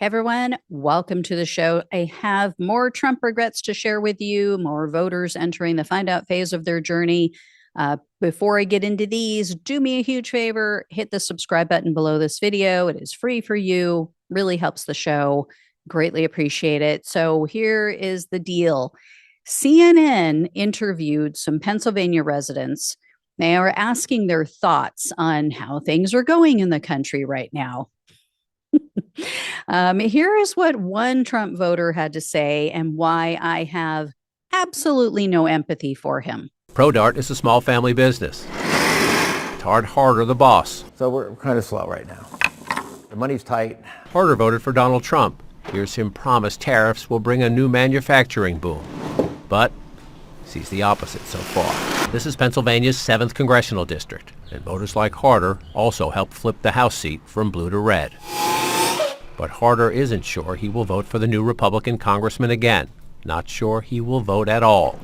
Hey everyone, welcome to the show. I have more Trump regrets to share with you, more voters entering the find out phase of their journey. Before I get into these, do me a huge favor, hit the subscribe button below this video. It is free for you, really helps the show. Greatly appreciate it. So here is the deal. CNN interviewed some Pennsylvania residents. They are asking their thoughts on how things are going in the country right now. Here is what one Trump voter had to say and why I have absolutely no empathy for him. ProDart is a small family business. It's Harder the boss. So we're kind of slow right now. The money's tight. Harder voted for Donald Trump. Hears him promise tariffs will bring a new manufacturing boom. But sees the opposite so far. This is Pennsylvania's 7th congressional district, and voters like Harder also helped flip the House seat from blue to red. But Harder isn't sure he will vote for the new Republican congressman again. Not sure he will vote at all.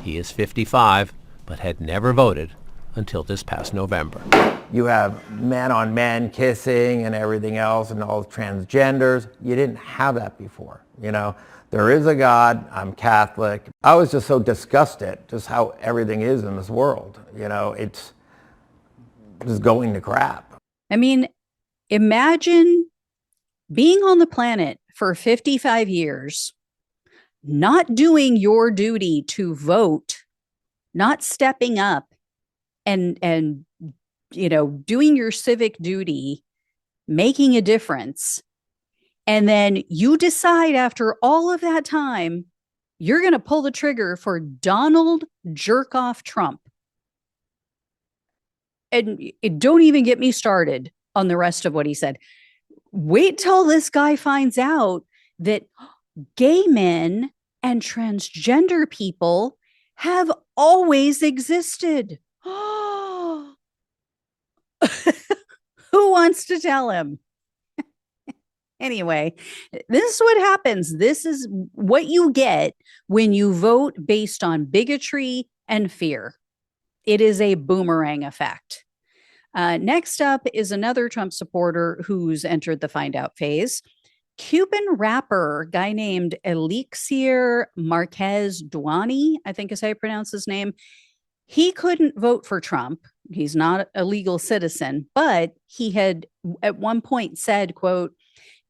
He is 55, but had never voted until this past November. You have men on men kissing and everything else and all transgenders. You didn't have that before. You know, there is a God. I'm Catholic. I was just so disgusted just how everything is in this world. You know, it's just going to crap. I mean, imagine being on the planet for 55 years, not doing your duty to vote, not stepping up and doing your civic duty, making a difference. And then you decide after all of that time, you're going to pull the trigger for Donald Jerkoff Trump. And don't even get me started on the rest of what he said. Wait till this guy finds out that gay men and transgender people have always existed. Who wants to tell him? Anyway, this is what happens. This is what you get when you vote based on bigotry and fear. It is a boomerang effect. Next up is another Trump supporter who's entered the find out phase. Cuban rapper, guy named Elixir Marquez Duani, I think is how you pronounce his name. He couldn't vote for Trump. He's not a legal citizen, but he had at one point said, quote,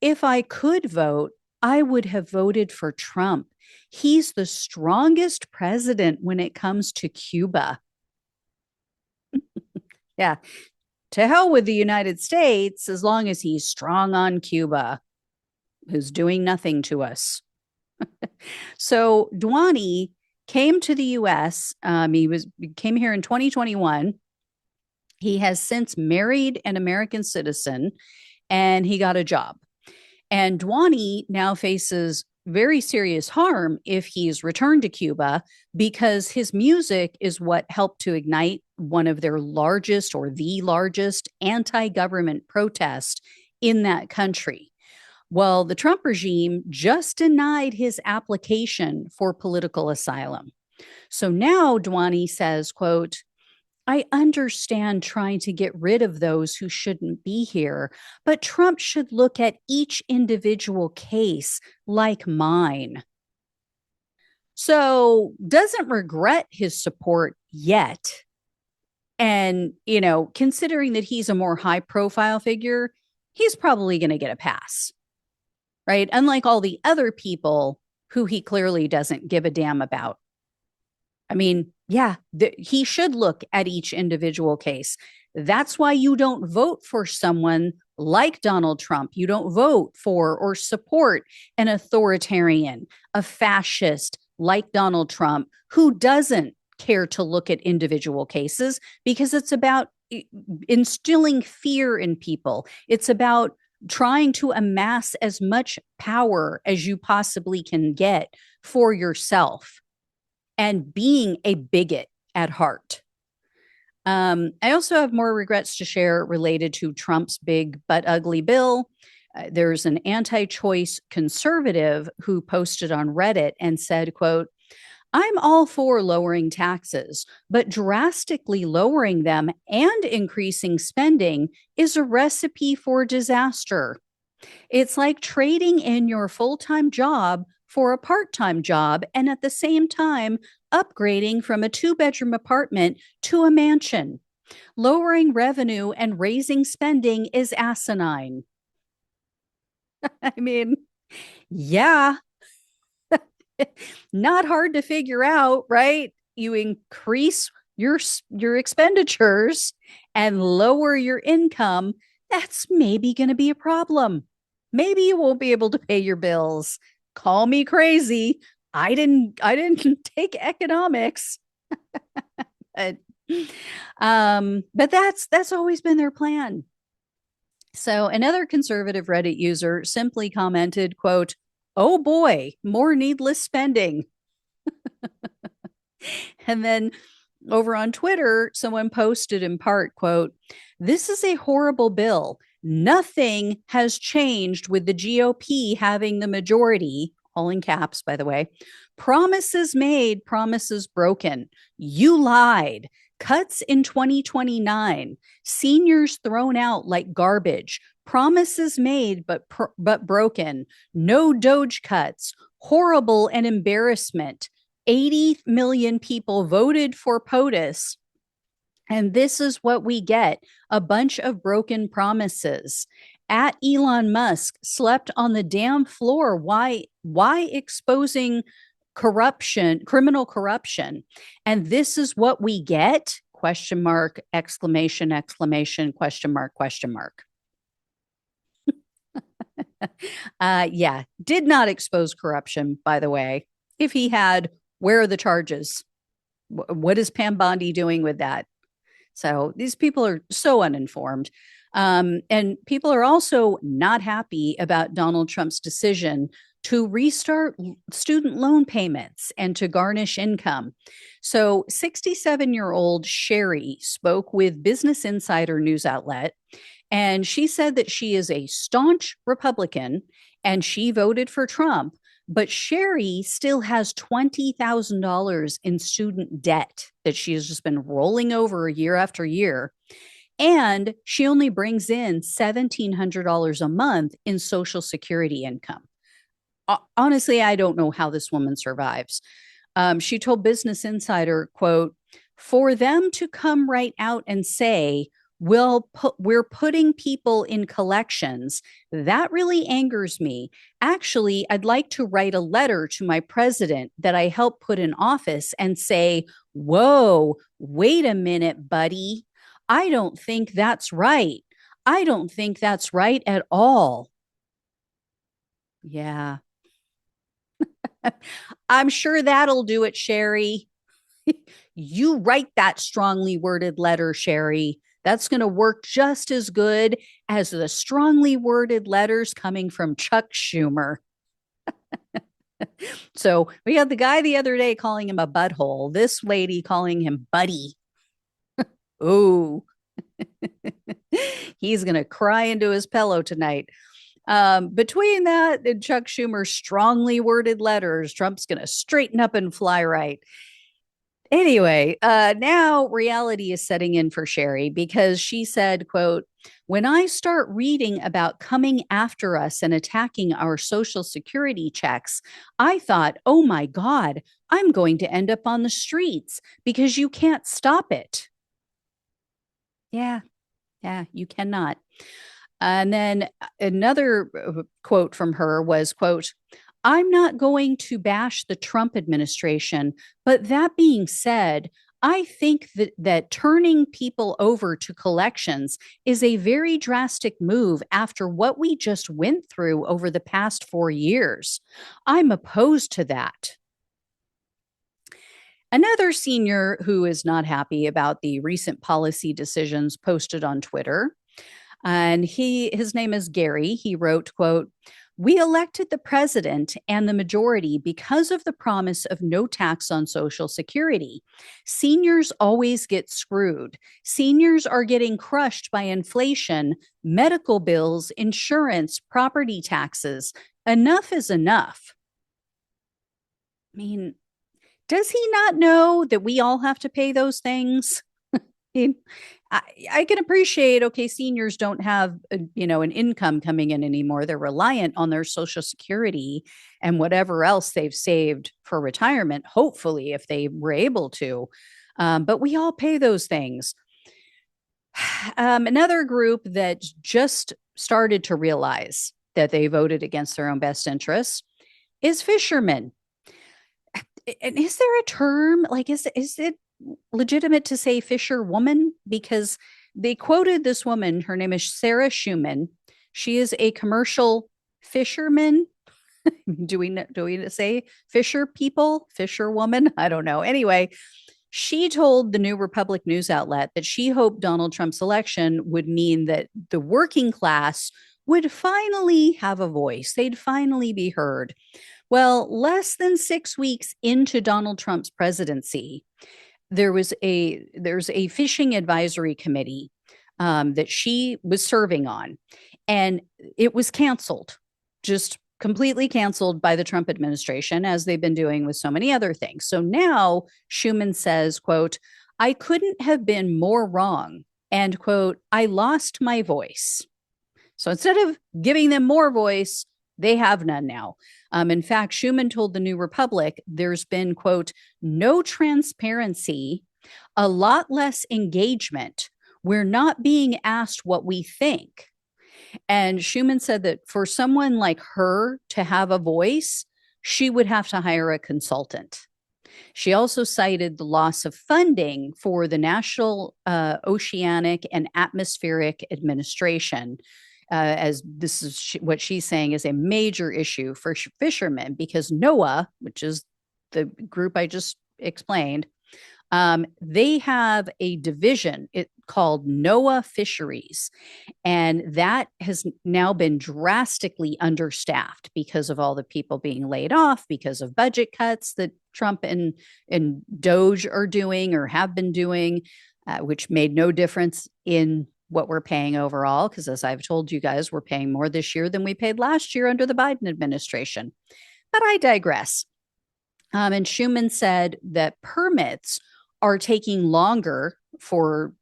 "If I could vote, I would have voted for Trump. He's the strongest president when it comes to Cuba." Yeah. To hell with the United States, as long as he's strong on Cuba, who's doing nothing to us. So Duani came to the U.S. He came here in 2021. He has since married an American citizen, and he got a job. And Duani now faces very serious harm if he's returned to Cuba, because his music is what helped to ignite one of their largest or the largest anti-government protest in that country. Well, the Trump regime just denied his application for political asylum. So now Duani says, quote, "I understand trying to get rid of those who shouldn't be here, but Trump should look at each individual case like mine." So doesn't regret his support yet. And, considering that he's a more high profile figure, he's probably going to get a pass, right? Unlike all the other people who he clearly doesn't give a damn about. I mean, yeah, he should look at each individual case. That's why you don't vote for someone like Donald Trump. You don't vote for or support an authoritarian, a fascist like Donald Trump, who doesn't care to look at individual cases, because it's about instilling fear in people. It's about trying to amass as much power as you possibly can get for yourself and being a bigot at heart. I also have more regrets to share related to Trump's big but ugly bill. There's an anti-choice conservative who posted on Reddit and said, quote, "I'm all for lowering taxes, but drastically lowering them and increasing spending is a recipe for disaster. It's like trading in your full-time job for a part-time job and at the same time upgrading from a two-bedroom apartment to a mansion. Lowering revenue and raising spending is asinine. I mean, yeah, not hard to figure out, right? You increase your expenditures and lower your income. That's maybe going to be a problem. Maybe you won't be able to pay your bills. Call me crazy. I didn't take economics. but, but that's always been their plan. So another conservative Reddit user simply commented, quote, "Oh boy, more needless spending." And then over on Twitter, someone posted in part, quote, "This is a horrible bill. Nothing has changed with the GOP having the majority," all in caps, by the way. "Promises made, promises broken. You lied. Cuts in 2029. Seniors thrown out like garbage. Promises made but broken. No Doge cuts. Horrible and embarrassment. 80 million people voted for POTUS. And this is what we get: a bunch of broken promises. At Elon Musk slept on the damn floor. Why exposing corruption, criminal corruption? And this is what we get? Question mark, exclamation, exclamation, question mark, question mark. Yeah, did not expose corruption, by the way. If he had, where are the charges? What is Pam Bondi doing with that? So these people are so uninformed. And people are also not happy about Donald Trump's decision to restart student loan payments and to garnish income. So 67-year-old Sherry spoke with Business Insider news outlet, and she said that she is a staunch Republican and she voted for Trump, but Sherry still has $20,000 in student debt that she has just been rolling over year after year. And she only brings in $1,700 a month in Social Security income. Honestly, I don't know how this woman survives. She told Business Insider, quote, "For them to come right out and say, we're putting people in collections, that really angers me. Actually, I'd like to write a letter to my president that I helped put in office and say, whoa, wait a minute, buddy. I don't think that's right. I don't think that's right at all." Yeah. I'm sure that'll do it, Sherry. You write that strongly worded letter, Sherry. That's going to work just as good as the strongly worded letters coming from Chuck Schumer. So we had the guy the other day calling him a butthole. This lady calling him buddy. Ooh, he's going to cry into his pillow tonight. Between that and Chuck Schumer's strongly worded letters, Trump's going to straighten up and fly right. Anyway, now reality is setting in for Sherry because she said, quote, "When I start reading about coming after us and attacking our Social Security checks, I thought, oh my God, I'm going to end up on the streets because you can't stop it." Yeah, you cannot. And then another quote from her was, quote, "I'm not going to bash the Trump administration, but that being said, I think that turning people over to collections is a very drastic move after what we just went through over the past 4 years. I'm opposed to that." Another senior who is not happy about the recent policy decisions posted on Twitter, and his name is Gary. He wrote, quote, "We elected the president and the majority because of the promise of no tax on Social Security. Seniors always get screwed. Seniors are getting crushed by inflation, medical bills, insurance, property taxes. Enough is enough." I mean, does he not know that we all have to pay those things? mean, I can appreciate, okay, seniors don't have, an income coming in anymore. They're reliant on their Social Security and whatever else they've saved for retirement, hopefully, if they were able to. But we all pay those things. Another group that just started to realize that they voted against their own best interests is fishermen. And is there a term like is it legitimate to say fisherwoman? Because they quoted this woman. Her name is Sarah Schumann. She is a commercial fisherman. Do we say fisher people, fisherwoman? I don't know. Anyway, she told the New Republic news outlet that she hoped Donald Trump's election would mean that the working class would finally have a voice. They'd finally be heard. Well, less than 6 weeks into Donald Trump's presidency, there's a fishing advisory committee that she was serving on, and it was canceled, just completely canceled by the Trump administration, as they've been doing with so many other things. So now Schumann says, quote, "I couldn't have been more wrong," and quote, "I lost my voice." So instead of giving them more voice, they have none now. In fact, Schumann told the New Republic there's been, quote, "no transparency, a lot less engagement. We're not being asked what we think." And Schumann said that for someone like her to have a voice, she would have to hire a consultant. She also cited the loss of funding for the National Oceanic and Atmospheric Administration, as this is what she's saying is a major issue for fishermen, because NOAA, which is the group I just explained, they have a division called NOAA Fisheries, and that has now been drastically understaffed because of all the people being laid off, because of budget cuts that Trump and Doge are doing or have been doing, which made no difference in what we're paying overall, because as I've told you guys, we're paying more this year than we paid last year under the Biden administration. But I digress. And Schumann said that permits are taking longer for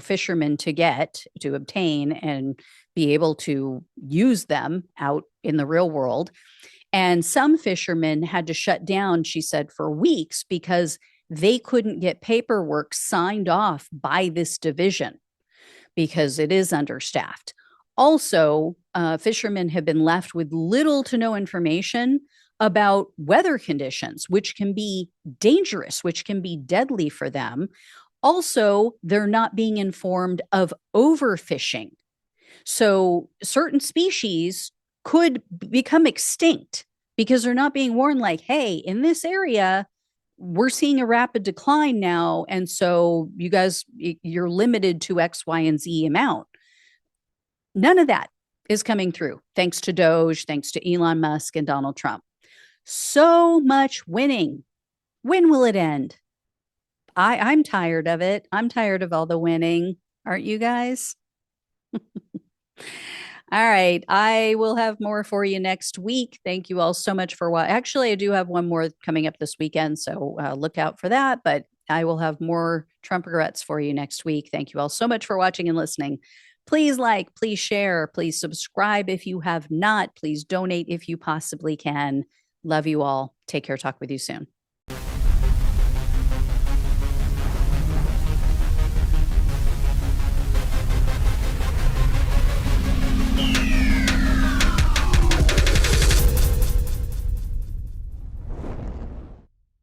fishermen to obtain and be able to use them out in the real world. And some fishermen had to shut down, she said, for weeks because they couldn't get paperwork signed off by this division because it is understaffed. Also, fishermen have been left with little to no information about weather conditions, which can be dangerous, which can be deadly for them. Also, they're not being informed of overfishing. So certain species could become extinct because they're not being warned, like, hey, in this area, we're seeing a rapid decline now. And so you guys, you're limited to X, Y, and Z amount. None of that is coming through, thanks to Doge, thanks to Elon Musk and Donald Trump. So much winning. When will it end? I'm tired of it. I'm tired of all the winning. Aren't you guys? All right. I will have more for you next week. Thank you all so much for watching. Actually, I do have one more coming up this weekend, so look out for that. But I will have more Trump regrets for you next week. Thank you all so much for watching and listening. Please like, please share, please subscribe if you have not. Please donate if you possibly can. Love you all. Take care. Talk with you soon.